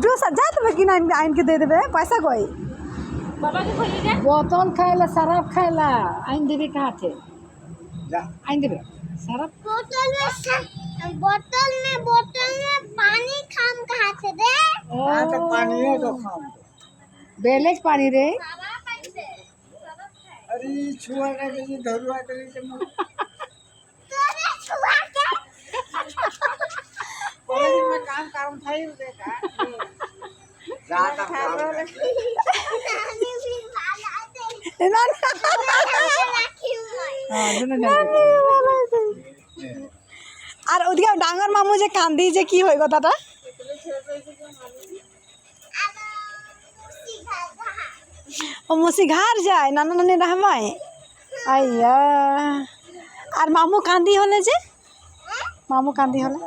Juice जा तुम्हें कि आइन के दे देवे पैसा कोई बोतल खाएला शराब खाएला आइन देवे कहाँ थे आइन देवे शराब बोतल में पानी खाम कहाँ थे रे? हाँ तो पानी है तो खाम। बेलेज पानी रे अरे छुआ का जैसे धरुआ करे के मन। तोरे छुआ के कॉलेज में काम था ही देखा। रात काम नानी भी वाला दे ना रखी हुई हाँ दोनों আর ওদিকে ডাঙর মামু যে কান্দি যে কি হই কথাটা ও মুসি ঘর যায় নানা নানি রাহমায় আইয়া আর মামু কান্দি হলে যে মামু কান্দি হলে